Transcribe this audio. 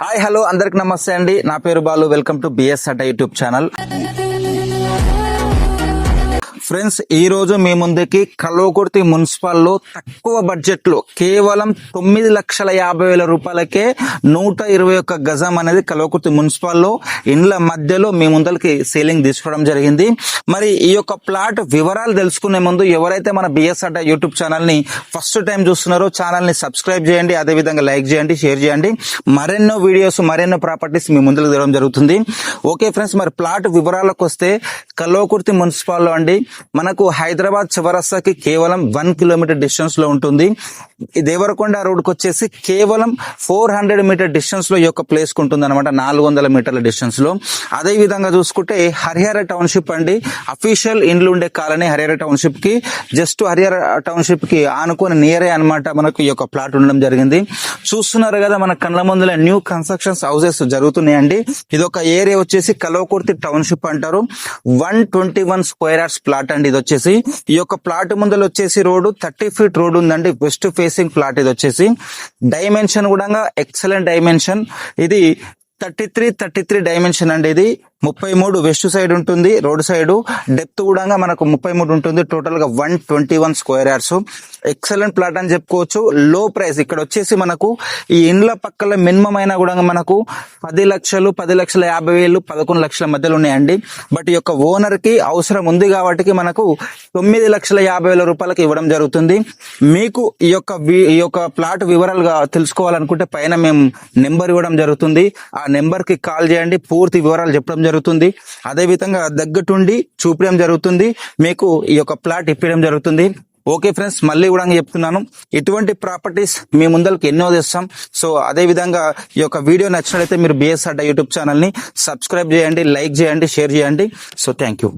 Hi hello అందరికి నమస్తే అండి. నా పేరు Balu. Welcome to BS Adda YouTube channel. Friends, ఈ రోజు మీ ముందుకి కల్వకుర్తి మున్సిపల్లో తక్కువ బడ్జెట్ లో కేవలం 9,50,000 రూపాయలకే 121 గజం అనేది కల్వకుర్తి మున్సిపల్లో ఇండ్ల మధ్యలో మీ ముందరికి సేలింగ్ తీసుకోవడం జరిగింది. మరి ఈ యొక్క ప్లాట్ వివరాలు తెలుసుకునే ముందు ఎవరైతే మన బిఎస్ అడ్డా యూట్యూబ్ ఛానల్ ని ఫస్ట్ టైం చూస్తున్నారో ఛానల్ ని సబ్స్క్రైబ్ చేయండి, అదే విధంగా లైక్ చేయండి, షేర్ చేయండి. మరెన్నో వీడియోస్ మరెన్నో ప్రాపర్టీస్ మీ ముందుకు తెరవడం జరుగుతుంది. ఓకే ఫ్రెండ్స్, మరి ప్లాట్ వివరాలకు వస్తే కల్వకుర్తి మున్సిపల్లో అండి మనకు హైదరాబాద్ చౌరస్తాకి కేవలం 1 కిలోమీటర్ డిస్టెన్స్ లో ఉంటుంది. దేవరకొండ రోడ్ కు వచ్చేసి కేవలం 400 మీటర్ డిస్టెన్స్ లో ఈ యొక్క ప్లేస్ కు ఉంటుంది అనమాట, 400 మీటర్ల డిస్టెన్స్ లో. అదే విధంగా చూసుకుంటే హరిహర టౌన్షిప్ అండి, అఫీషియల్ ఇండ్లు ఉండే కాలనీ హరిహర టౌన్షిప్ కి జస్ట్ హరిహర టౌన్షిప్ కి ఆనుకొని నియరే అనమాట మనకు ఈ యొక్క ప్లాట్ ఉండడం జరిగింది. చూస్తున్నారు కదా, మన కళ్ళ ముందుల న్యూ కన్స్ట్రక్షన్స్ హౌసెస్ జరుగుతున్నాయండి. ఇది ఒక ఏరియా వచ్చేసి కల్వకుర్తి టౌన్షిప్ అంటారు. 121 స్క్వేర్ యార్డ్స్ ప్లాట్ అండి. ఇది వచ్చేసి ఈ యొక్క ప్లాట్ ముందర వచ్చేసి రోడ్డు 30 ఫీట్ రోడ్ ఉందండి. వెస్ట్ ఫేసింగ్ ప్లాట్ ఇది వచ్చేసి. డైమెన్షన్ కూడా ఎక్సలెంట్ డైమెన్షన్. ఇది 33 డైమెన్షన్ అండి. ఇది 33 వెస్ట్ సైడ్ ఉంటుంది, రోడ్ సైడ్ డెప్త్ కూడా మనకు 33 ఉంటుంది. టోటల్ గా 121 స్క్వేర్ యార్డ్స్. ఎక్సలెంట్ ప్లాట్ అని చెప్పుకోవచ్చు. లో ప్రైస్. ఇక్కడ వచ్చేసి మనకు ఈ ఇండ్ల పక్కల మినిమం అయినా కూడా మనకు 10 లక్షలు, 10,50,000, 11 లక్షల మధ్యలో ఉన్నాయండి. బట్ ఈ యొక్క ఓనర్ కి అవసరం ఉంది కాబట్టి మనకు 9,50,000 రూపాయలకి ఇవ్వడం జరుగుతుంది. మీకు ఈ యొక్క ప్లాట్ వివరాలుగా తెలుసుకోవాలనుకుంటే పైన మేము నెంబర్ ఇవ్వడం జరుగుతుంది. ఆ నెంబర్ కి కాల్ చేయండి, పూర్తి వివరాలు చెప్పడం జరుగుతుంది. అదే విధంగా దగ్గరుండి చూపించడం జరుగుతుంది, మీకు ఈ యొక్క ప్లాట్ ఇప్పడం జరుగుతుంది. ఓకే ఫ్రెండ్స్, మళ్ళీ కూడా చెప్తున్నాను, ఇటువంటి ప్రాపర్టీస్ మీ ముందరికి ఎన్నో తెస్తాం. సో అదే విధంగా ఈ యొక్క వీడియో నచ్చినట్లయితే మీరు బిఎస్ అడ్డా యూట్యూబ్ ఛానల్ ని సబ్స్క్రైబ్ చేయండి, లైక్ చేయండి, షేర్ చేయండి. So thank you.